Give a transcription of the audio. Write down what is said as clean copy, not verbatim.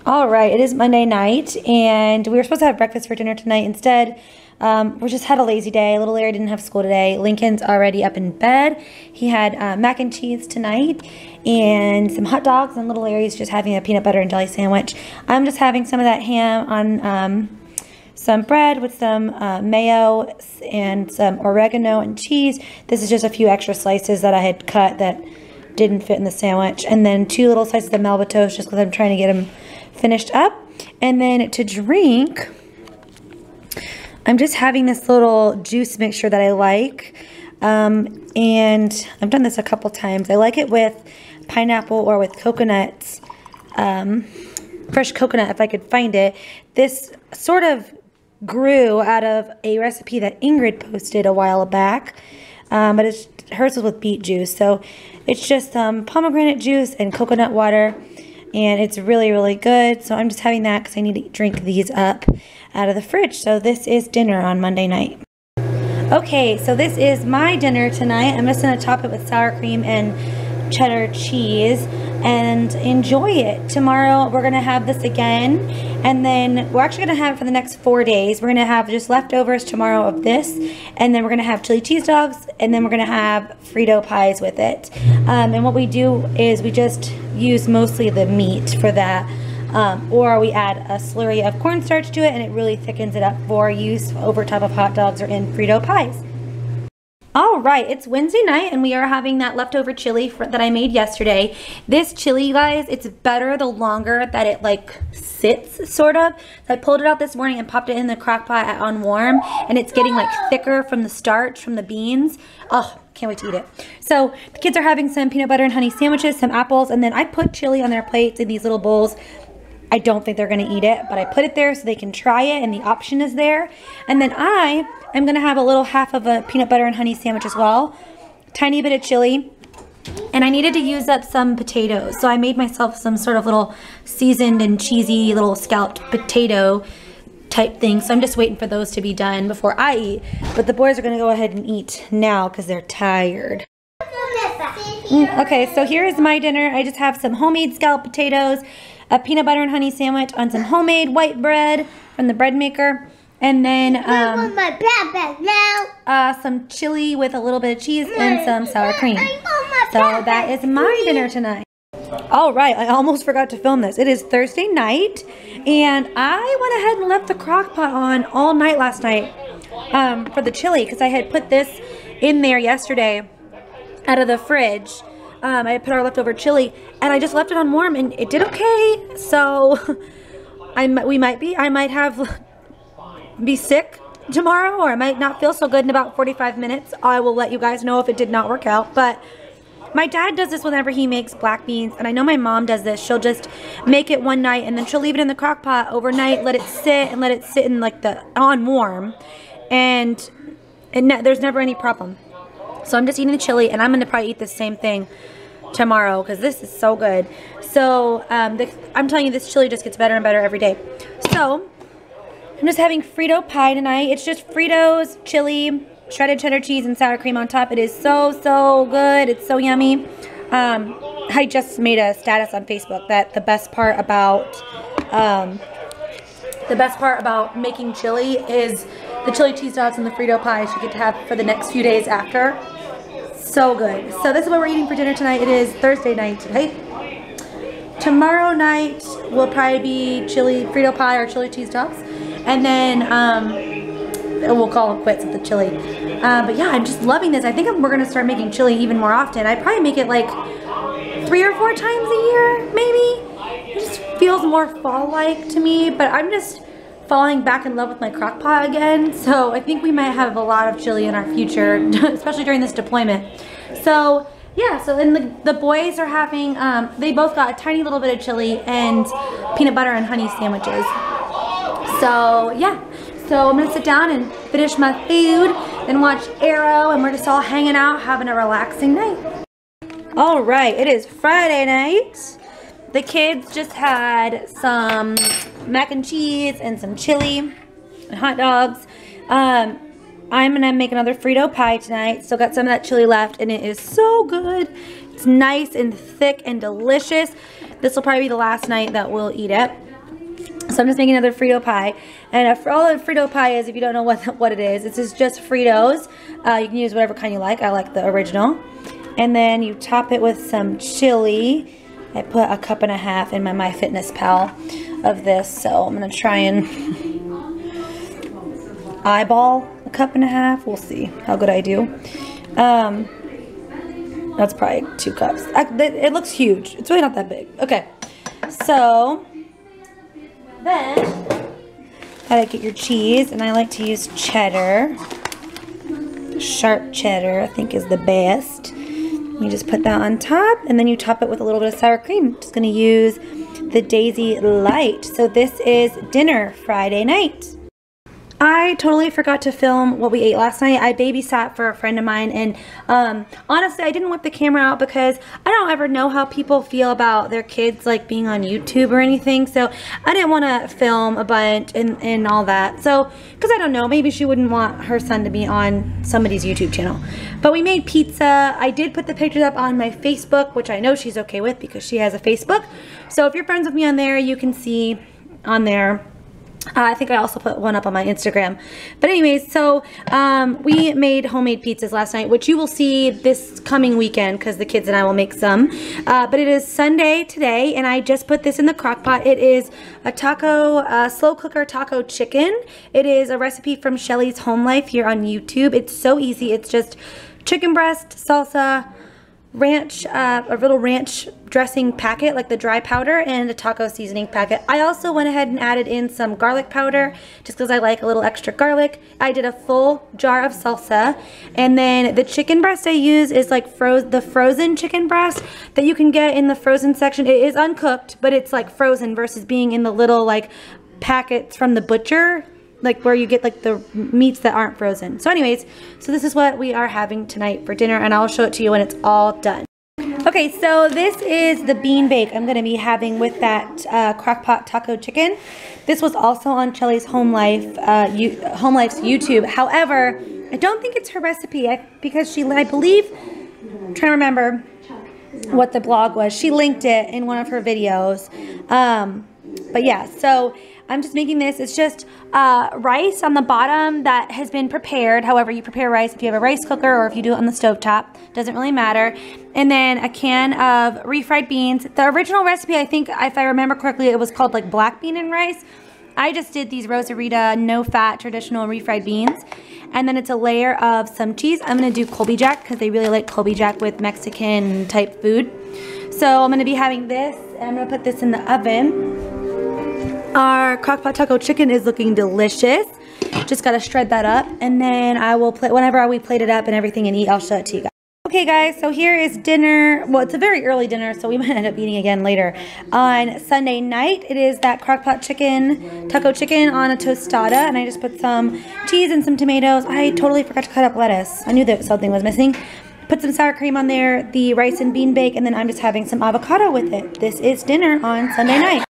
All right, it is Monday night, and we were supposed to have breakfast for dinner tonight. Instead, we just had a lazy day. Little Larry didn't have school today. Lincoln's already up in bed. He had mac and cheese tonight and some hot dogs, and little Larry's just having a peanut butter and jelly sandwich. I'm just having some of that ham on some bread with some mayo and some oregano and cheese. This is just a few extra slices that I had cut that didn't fit in the sandwich. And then 2 little slices of Melba toast just because I'm trying to get them finished up. And then to drink, I'm just having this little juice mixture that I like. And I've done this a couple times. I like it with pineapple or with coconuts, fresh coconut if I could find it. This sort of grew out of a recipe that Ingrid posted a while back, but hers was with beet juice. So it's just pomegranate juice and coconut water, and it's really, really good. So I'm just having that because I need to drink these up out of the fridge. So this is dinner on Monday night. Okay, so this is my dinner tonight. I'm just going to top it with sour cream and cheddar cheese and enjoy it. Tomorrow we're going to have this again, and then we're actually going to have it for the next 4 days. We're going to have just leftovers tomorrow of this, and then we're going to have chili cheese dogs, and then we're going to have Frito pies with it. And what we do is we just use mostly the meat for that, or we add a slurry of cornstarch to it, and it really thickens it up for use over top of hot dogs or in Frito pies. All right, it's Wednesday night, and we are having that leftover chili that I made yesterday. This chili, you guys, it's better the longer that it like sits, sort of. So I pulled it out this morning and popped it in the crock pot on warm, and it's getting like thicker from the starch from the beans. Oh, can't wait to eat it. So the kids are having some peanut butter and honey sandwiches, some apples, and then I put chili on their plates in these little bowls. I don't think they're going to eat it, but I put it there so they can try it, and the option is there. And then I am going to have a little half of a peanut butter and honey sandwich as well. Tiny bit of chili. And I needed to use up some potatoes, so I made myself some sort of little seasoned and cheesy little scalloped potato type thing. So I'm just waiting for those to be done before I eat. But the boys are going to go ahead and eat now because they're tired. Okay, so here is my dinner. I just have some homemade scalloped potatoes, a peanut butter and honey sandwich on some homemade white bread from the bread maker, and then some chili with a little bit of cheese and some sour cream. So that is my dinner tonight. All right, I almost forgot to film this. It is Thursday night, and I went ahead and left the crock pot on all night last night for the chili because I had put this in there yesterday out of the fridge. I put our leftover chili, and I just left it on warm, and it did okay. So I might be sick tomorrow, or I might not feel so good in about 45 minutes. I will let you guys know if it did not work out. But my dad does this whenever he makes black beans, and I know my mom does this. She'll just make it one night, and then she'll leave it in the crock pot overnight, let it sit in like on warm, and there's never any problem. So I'm just eating the chili, and I'm going to probably eat the same thing tomorrow because this is so good. So I'm telling you, this chili just gets better and better every day. So I'm just having Frito pie tonight. It's just Fritos, chili, shredded cheddar cheese, and sour cream on top. It is so, so good. It's so yummy. I just made a status on Facebook that the best part about making chili is the chili cheese dogs and the Frito pies you get to have for the next few days after. So good. So this is what we're eating for dinner tonight. It is Thursday night today. Tomorrow night will probably be chili Frito pie or chili cheese dogs, and then we'll call it quits with the chili. But yeah, I'm just loving this. I think we're gonna start making chili even more often. I probably make it like 3 or 4 times a year, maybe. It just feels more fall-like to me. But I'm just falling back in love with my crock pot again, so I think we might have a lot of chili in our future, especially during this deployment. So yeah, so then the boys are having, they both got a tiny little bit of chili and peanut butter and honey sandwiches. So yeah, so I'm gonna sit down and finish my food and watch Arrow, and we're just all hanging out, having a relaxing night. All right, it is Friday night. The kids just had some mac and cheese and some chili and hot dogs. I'm gonna make another Frito pie tonight. Still got some of that chili left, and it is so good. It's nice and thick and delicious. This will probably be the last night that we'll eat it. So I'm just making another Frito pie. And for all a Frito pie is, if you don't know what it is, this is just Fritos. You can use whatever kind you like. I like the original. And then you top it with some chili. I put a cup and a half in my MyFitnessPal of this. So I'm going to try and eyeball a cup and a half. We'll see how good I do. That's probably 2 cups. It looks huge. It's really not that big. Okay. So then gotta get your cheese, and I like to use cheddar. Sharp cheddar, I think, is the best. You just put that on top, and then you top it with a little bit of sour cream. Just gonna use the Daisy Light. So this is dinner Friday night. I totally forgot to film what we ate last night. I babysat for a friend of mine, and honestly, I didn't whip the camera out because I don't ever know how people feel about their kids like being on YouTube or anything. So I didn't want to film a bunch and all that. So, because I don't know, maybe she wouldn't want her son to be on somebody's YouTube channel. But we made pizza. I did put the pictures up on my Facebook, which I know she's okay with because she has a Facebook. So if you're friends with me on there, you can see on there. I think I also put one up on my Instagram. But anyways, so we made homemade pizzas last night, which you will see this coming weekend because the kids and I will make some. But it is Sunday today, and I just put this in the crock pot. It is a taco, slow cooker taco chicken. It is a recipe from Shelly's Home Life here on YouTube. It's so easy. It's just chicken breast, salsa, ranch, a little ranch dressing packet, like the dry powder, and a taco seasoning packet. I also went ahead and added in some garlic powder just because I like a little extra garlic. I did a full jar of salsa, and then the chicken breast I use is like the frozen chicken breast that you can get in the frozen section. It is uncooked, but it's like frozen versus being in the little like packets from the butcher, like where you get like the meats that aren't frozen. So anyways, so this is what we are having tonight for dinner, and I'll show it to you when it's all done. Okay, so this is the bean bake I'm gonna be having with that crockpot taco chicken. This was also on Shelly's Home Life's YouTube. However, I don't think it's her recipe because I believe, I'm trying to remember what the blog was. She linked it in one of her videos. But yeah, so I'm just making this. It's just rice on the bottom that has been prepared. However you prepare rice, if you have a rice cooker or if you do it on the stovetop, doesn't really matter. And then a can of refried beans. The original recipe, I think, if I remember correctly, it was called like black bean and rice. I just did these Rosarita no-fat traditional refried beans. And then it's a layer of some cheese. I'm going to do Colby Jack because they really like Colby Jack with Mexican type food. So I'm going to be having this, and I'm going to put this in the oven. Our crockpot taco chicken is looking delicious. Just gotta shred that up, and then I will whenever we plate it up and everything and eat, I'll show it to you guys. Okay guys, so here is dinner. Well, it's a very early dinner, so we might end up eating again later. On Sunday night, it is that crockpot chicken, taco chicken on a tostada, and I just put some cheese and some tomatoes. I totally forgot to cut up lettuce. I knew that something was missing. Put some sour cream on there, the rice and bean bake, and then I'm just having some avocado with it. This is dinner on Sunday night.